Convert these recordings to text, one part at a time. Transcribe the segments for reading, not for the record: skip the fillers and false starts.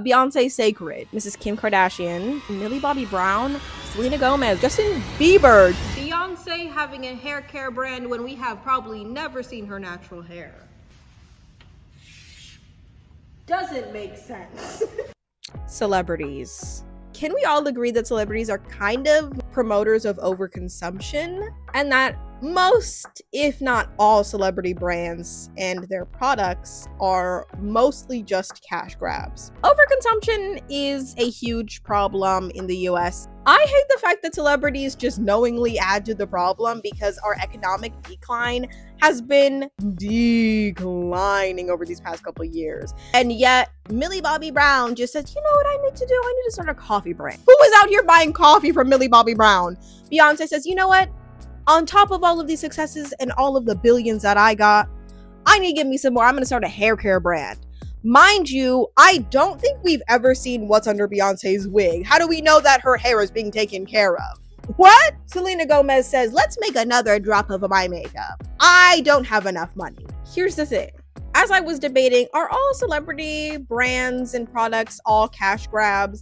Beyonce Sacred, Mrs. Kim Kardashian, Millie Bobby Brown, Selena Gomez, Justin Bieber. Beyonce having a hair care brand when we have probably never seen her natural hair. Doesn't make sense. Celebrities. Can we all agree that celebrities are kind of promoters of overconsumption? And that most, if not all, celebrity brands and their products are mostly just cash grabs. Overconsumption is a huge problem in the US. I hate the fact that celebrities just knowingly add to the problem because our economic decline has been declining over these past couple of years. And yet, Millie Bobby Brown just says, you know what I need to do? I need to start a coffee brand. Who is out here buying coffee from Millie Bobby Brown? Beyonce says, you know what? On top of all of these successes and all of the billions that I got, I need to give me some more. I'm going to start a hair care brand. Mind you, I don't think we've ever seen what's under Beyonce's wig. How do we know that her hair is being taken care of? What? Selena Gomez says, let's make another drop of my makeup. I don't have enough money. Here's the thing. As I was debating, are all celebrity brands and products all cash grabs?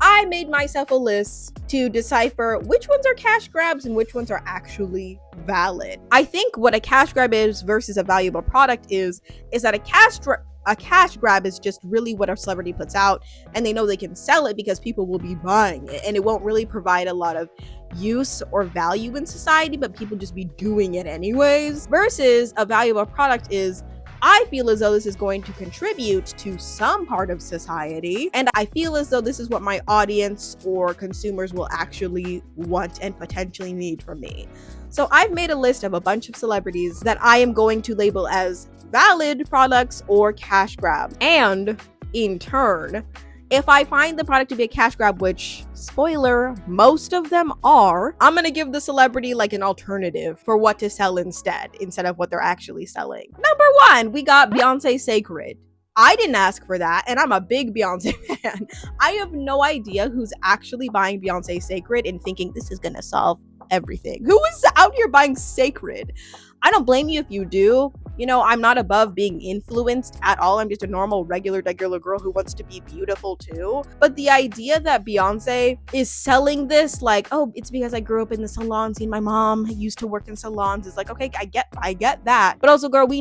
I made myself a list to decipher which ones are cash grabs and which ones are actually valid. I think what a cash grab is versus a valuable product is that a cash grab is just really what a celebrity puts out, and they know they can sell it because people will be buying it, and it won't really provide a lot of use or value in society, but people just be doing it anyways. Versus a valuable product is, I feel as though this is going to contribute to some part of society, and I feel as though this is what my audience or consumers will actually want and potentially need from me. So I've made a list of a bunch of celebrities that I am going to label as valid products or cash grab. And in turn, if I find the product to be a cash grab, which, spoiler, most of them are, I'm gonna give the celebrity like an alternative for what to sell instead of what they're actually selling. Number one, we got Beyonce Sacred. I didn't ask for that, and I'm a big Beyonce fan. I have no idea who's actually buying Beyonce Sacred and thinking this is gonna solve everything. Who is out here buying Sacred? I don't blame you if you do. You know, I'm not above being influenced at all. I'm just a normal, regular girl who wants to be beautiful too. But the idea that Beyonce is selling this like, oh, it's because I grew up in the salon scene. My mom used to work in salons. Is like, okay, I get that. But also, girl, we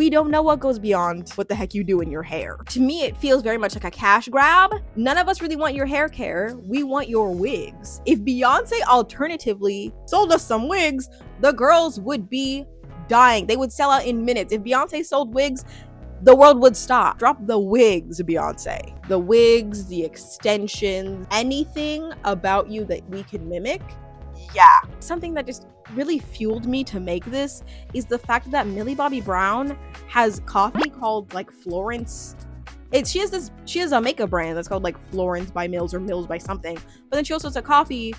don't know what goes beyond what the heck you do in your hair. To me, it feels very much like a cash grab. None of us really want your hair care. We want your wigs. If Beyonce alternatively sold us some wigs, the girls would be dying. They would sell out in minutes. If Beyonce sold wigs, the world would stop. Drop the wigs, Beyonce. The wigs, the extensions, anything about you that we can mimic. Yeah. Something that just really fueled me to make this is the fact that Millie Bobby Brown has coffee called like Florence. She has a makeup brand that's called like Florence by Mills or Mills by something. But then she also has a coffee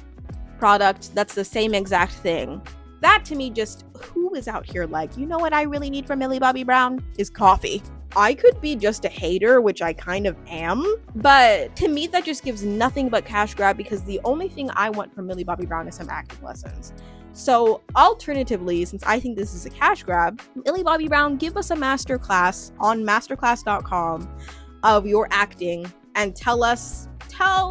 product that's the same exact thing. That to me, just who is out here like, you know what I really need from Millie Bobby Brown is coffee. I could be just a hater, which I kind of am, but to me that just gives nothing but cash grab, because the only thing I want from Millie Bobby Brown is some acting lessons. So alternatively, since I think this is a cash grab, Millie Bobby Brown, give us a masterclass on masterclass.com of your acting and tell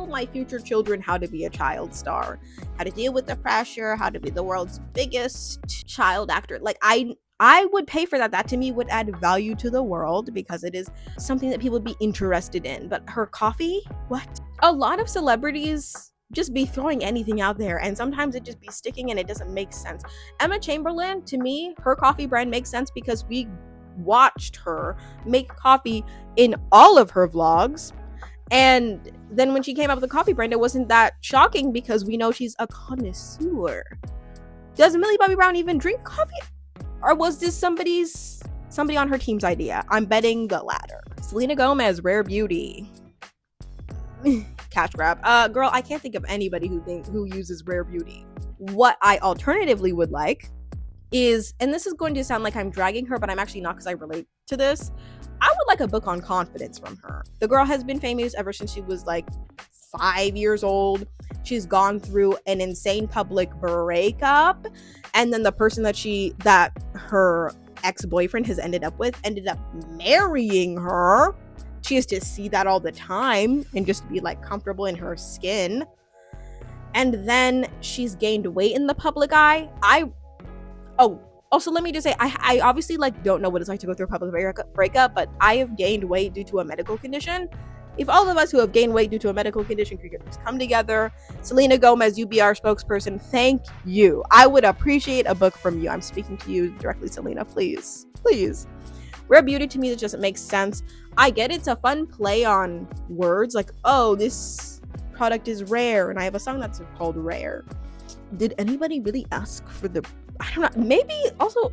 my future children how to be a child star, how to deal with the pressure, how to be the world's biggest child actor. Like I would pay for that. That to me would add value to the world because it is something that people would be interested in. But her coffee? What? A lot of celebrities just be throwing anything out there, and sometimes it just be sticking and it doesn't make sense. Emma Chamberlain, to me, her coffee brand makes sense because we watched her make coffee in all of her vlogs. And then when she came up with the coffee brand, it wasn't that shocking because we know she's a connoisseur. Does Millie Bobby Brown even drink coffee? Or was this somebody on her team's idea? I'm betting the latter. Selena Gomez, Rare Beauty. Cash grab. Girl, I can't think of anybody who uses Rare Beauty. What I alternatively would like is, and this is going to sound like I'm dragging her, but I'm actually not because I relate to this. I would like a book on confidence from her. The girl has been famous ever since she was like 5 years old. She's gone through an insane public breakup, and then the person that her ex-boyfriend has ended up marrying her she has to see that all the time and just be like comfortable in her skin. And then she's gained weight in the public eye. Also, let me just say, I obviously like don't know what it's like to go through a public breakup, but I have gained weight due to a medical condition. If all of us who have gained weight due to a medical condition could just come together, Selena Gomez, you be our spokesperson. Thank you. I would appreciate a book from you. I'm speaking to you directly, Selena. Please. Rare beauty to me, that doesn't make sense. I get it's a fun play on words, like, oh, this product is rare, and I have a song that's called Rare. Did anybody really ask for the, I don't know, maybe also,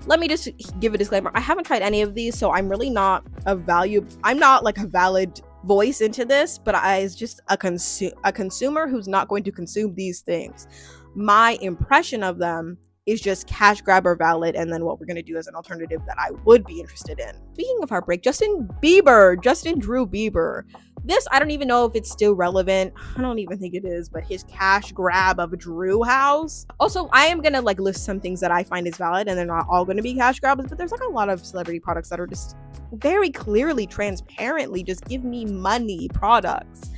let me just give a disclaimer. I haven't tried any of these, so I'm really not I'm not like a valid voice into this, but as just a consumer who's not going to consume these things. My impression of them is just cash grab or valid, and then what we're going to do as an alternative that I would be interested in. Speaking of heartbreak, Justin Drew Bieber. This, I don't even know if it's still relevant. I don't even think it is, but his cash grab of Drew House. Also, I am going to like list some things that I find is valid, and they're not all going to be cash grabs, but there's like a lot of celebrity products that are just very clearly, transparently, just give me money products.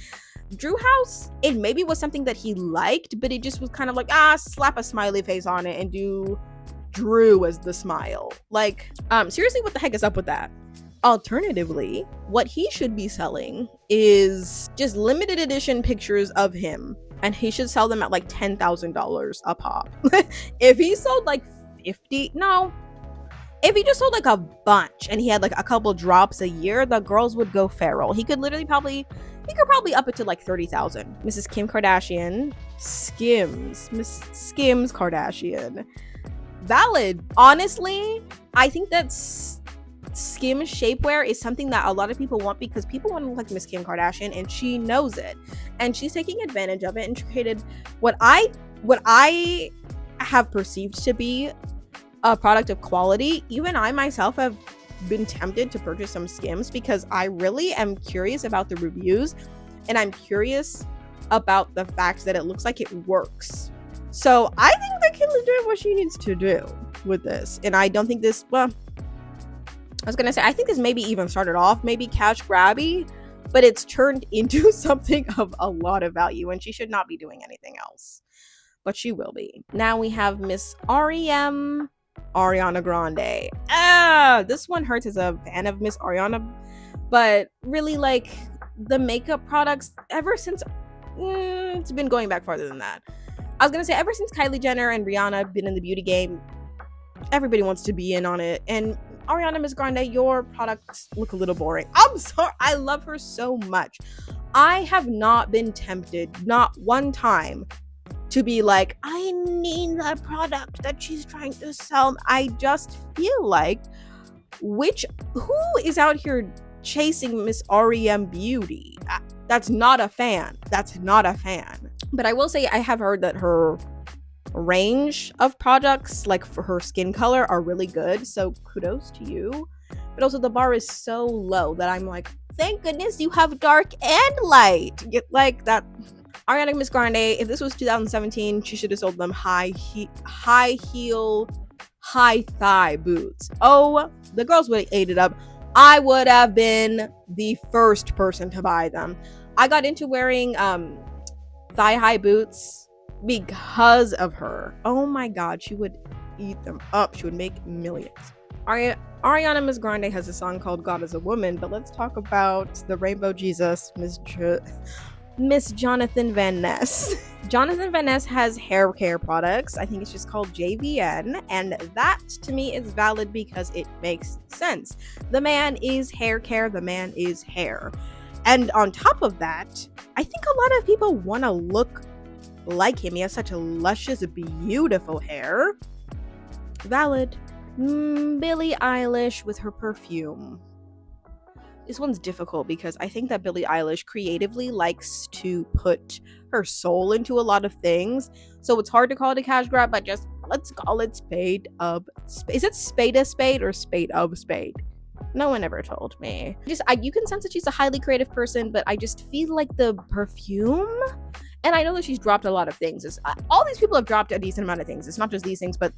Drew House, it maybe was something that he liked, but it just was kind of like, slap a smiley face on it and do Drew as the smile. Like, seriously, what the heck is up with that? Alternatively, what he should be selling is just limited edition pictures of him, and he should sell them at like $10,000 a pop. If he sold like 50, no. If he just sold like a bunch and he had like a couple drops a year, the girls would go feral. He could probably up it to like 30,000. Mrs. Kim Kardashian, Miss Skims Kardashian. Valid. Honestly, I think that's Skims shapewear is something that a lot of people want because people want to look like Miss Kim Kardashian, and she knows it. And she's taking advantage of it and created what I have perceived to be a product of quality. Even I myself have been tempted to purchase some Skims because I really am curious about the reviews, and I'm curious about the fact that it looks like it works. So I think that Caitlyn did what she needs to do with this, and I don't think this, well, I was gonna say, I think this maybe even started off maybe cash grabby, but it's turned into something of a lot of value, and she should not be doing anything else, but she will be. Now we have Miss Ariana Grande. This one hurts as a fan of Miss Ariana, but really, like, the makeup products ever since it's been going back farther than that. I was gonna say, ever since Kylie Jenner and Rihanna have been in the beauty game, everybody wants to be in on it. And Ariana Miss Grande, your products look a little boring. I'm sorry, I love her so much. I have not been tempted, not one time, to be like, I need that product that she's trying to sell. I just feel like, who is out here chasing Miss R.E.M. beauty? That's not a fan. But I will say, I have heard that her range of products, like for her skin color, are really good. So kudos to you. But also the bar is so low that I'm like, thank goodness you have dark and light. Like that. Ariana Miss Grande, if this was 2017, she should have sold them high heel, high thigh boots. Oh, the girls would have ate it up. I would have been the first person to buy them. I got into wearing thigh high boots because of her. Oh my god, she would eat them up. She would make millions. Ariana Miss Grande has a song called God is a Woman, but let's talk about the Rainbow Jesus, Miss Jonathan Van Ness. Jonathan Van Ness has hair care products. I think it's just called JVN, and that to me is valid because it makes sense. The man is hair care, the man is hair. And on top of that, I think a lot of people want to look like him. He has such a luscious, beautiful hair. Valid. Billie Eilish with her perfume. This one's difficult because I think that Billie Eilish creatively likes to put her soul into a lot of things. So it's hard to call it a cash grab, but just let's call it spade of spade. Is it spade of spade or spade of spade? No one ever told me. You can sense that she's a highly creative person, but I just feel like the perfume, and I know that she's dropped a lot of things. All these people have dropped a decent amount of things. It's not just these things, but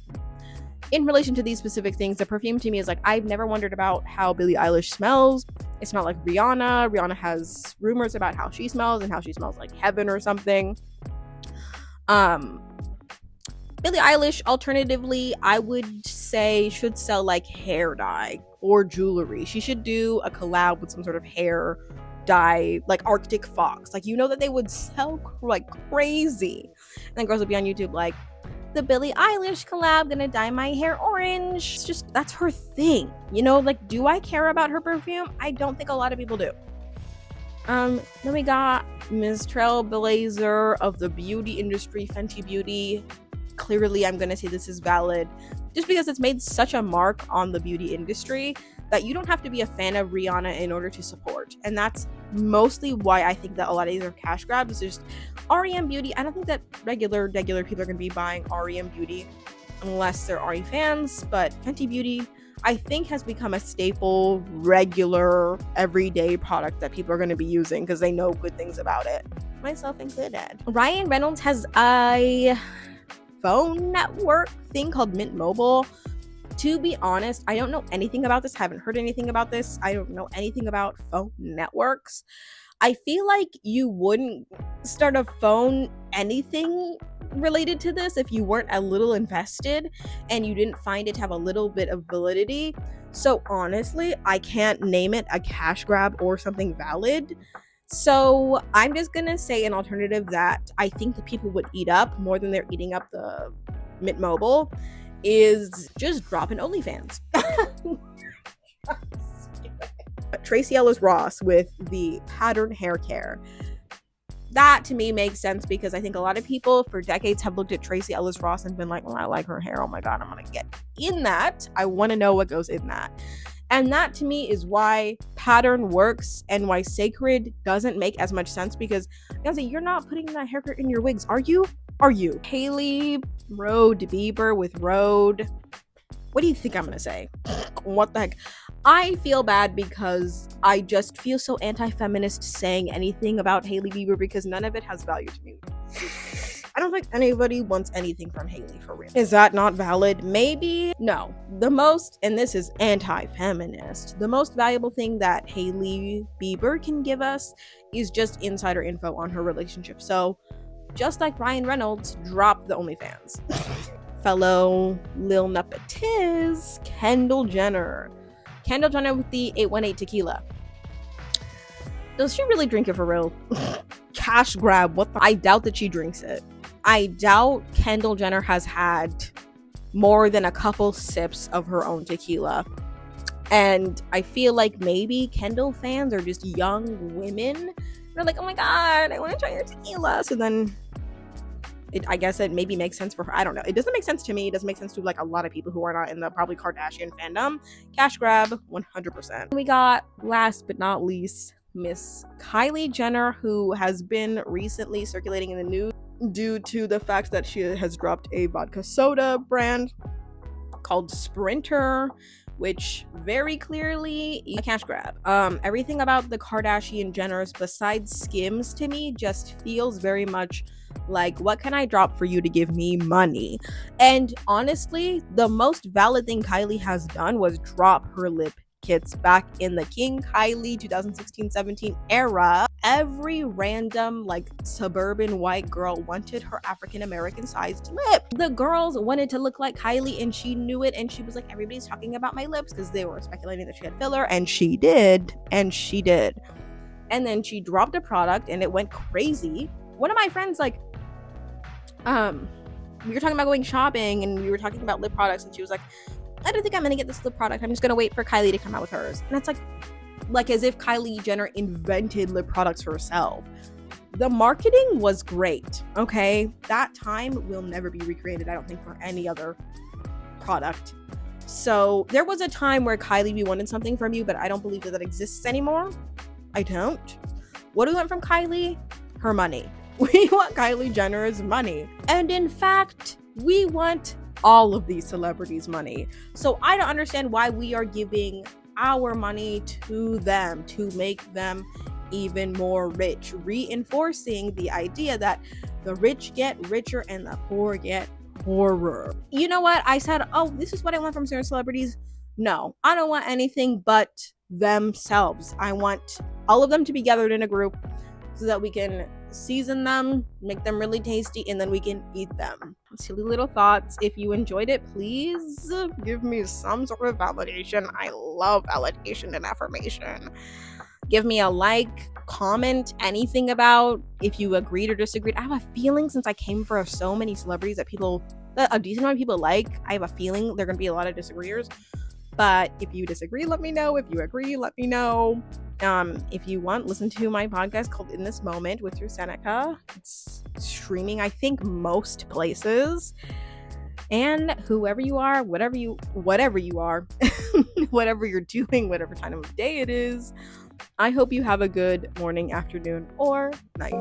in relation to these specific things, the perfume to me is like, I've never wondered about how Billie Eilish smells. It's not like Rihanna. Rihanna has rumors about how she smells and how she smells like heaven or something. Billie Eilish, alternatively, I would say should sell like hair dye or jewelry. She should do a collab with some sort of hair dye, like Arctic Fox. Like, you know that they would sell like crazy. And then girls would be on YouTube like, the Billie Eilish collab, gonna dye my hair orange. It's just, that's her thing. You know, like, do I care about her perfume? I don't think a lot of people do. Then we got Ms. Trailblazer of the beauty industry, Fenty Beauty. Clearly, I'm gonna say this is valid just because it's made such a mark on the beauty industry that you don't have to be a fan of Rihanna in order to support. And that's mostly why I think that a lot of these are cash grabs. It's just REM Beauty. I don't think that regular people are gonna be buying REM Beauty unless they're RE fans, but Fenty Beauty, I think, has become a staple, regular, everyday product that people are going to be using because they know good things about it, myself included. Ryan Reynolds has a phone network thing called Mint Mobile. To be honest, I don't know anything about this. Haven't heard anything about this. I don't know anything about phone networks. I feel like you wouldn't start a phone anything related to this if you weren't a little invested and you didn't find it to have a little bit of validity. So honestly, I can't name it a cash grab or something valid. So I'm just gonna say an alternative that I think the people would eat up more than they're eating up the Mint Mobile is just drop in OnlyFans. Tracee Ellis Ross with the pattern hair care. That to me makes sense because I think a lot of people for decades have looked at Tracee Ellis Ross and been like, well, I like her hair. Oh my God, I'm gonna get in that. I wanna know what goes in that. And that to me is why pattern works and why Cécred doesn't make as much sense, because you're not putting that hair care in your wigs, are you? Are you? Hailey Rhode Bieber with Rhode. What do you think I'm gonna say? What the heck? I feel bad because I just feel so anti-feminist saying anything about Hailey Bieber because none of it has value to me. I don't think anybody wants anything from Hailey for real. Is that not valid? Maybe. No. The most, and this is anti-feminist, the most valuable thing that Hailey Bieber can give us is just insider info on her relationship. So just like Ryan Reynolds, drop the OnlyFans. Fellow Lil Nepetiz, Kendall Jenner. Kendall Jenner with the 818 tequila. Does she really drink it for real? Cash grab. What the? I doubt that she drinks it. I doubt Kendall Jenner has had more than a couple sips of her own tequila. And I feel like maybe Kendall fans are just young women. They're like, oh my God, I want to try your tequila. So then I guess it maybe makes sense for her. I don't know. It doesn't make sense to me. It doesn't make sense to like a lot of people who are not in the probably Kardashian fandom. Cash grab, 100%. We got, last but not least, Miss Kylie Jenner, who has been recently circulating in the news due to the fact that she has dropped a vodka soda brand called Sprinter, which very clearly a cash grab. Everything about the Kardashian Jenners besides Skims to me just feels very much like, what can I drop for you to give me money? And honestly, the most valid thing Kylie has done was drop her lip kits back in the King Kylie 2016-17 era. Every random like suburban white girl wanted her African American sized lip. The girls wanted to look like Kylie and she knew it, and she was like, everybody's talking about my lips, because they were speculating that she had filler, and she did. And then she dropped a product and it went crazy. One of my friends, like, we were talking about going shopping and we were talking about lip products, and she was like, I don't think I'm gonna get this lip product. I'm just gonna wait for Kylie to come out with hers. And it's like as if Kylie Jenner invented lip products herself. The marketing was great, okay? That time will never be recreated, I don't think, for any other product. So there was a time where Kylie, we wanted something from you, but I don't believe that exists anymore. I don't. What do we want from Kylie? Her money. We want Kylie Jenner's money. And in fact, we want all of these celebrities' money. So I don't understand why we are giving our money to them to make them even more rich, reinforcing the idea that the rich get richer and the poor get horror. You know what? I said, oh, this is what I want from certain celebrities. No, I don't want anything but themselves. I want all of them to be gathered in a group so that we can season them, make them really tasty, and then we can eat them. Silly little thoughts. If you enjoyed it, please give me some sort of validation. I love validation and affirmation. Give me a like, comment anything about if you agreed or disagreed. I have a feeling, since I came for so many celebrities that a decent amount of people like, I have a feeling there are gonna be a lot of disagreeers. But if you disagree, let me know. If you agree, let me know. If you want, listen to my podcast called In This Moment with Drew Seneca. It's streaming, I think, most places. And whoever you are, whatever you are, whatever you're doing, whatever time of day it is, I hope you have a good morning, afternoon, or night.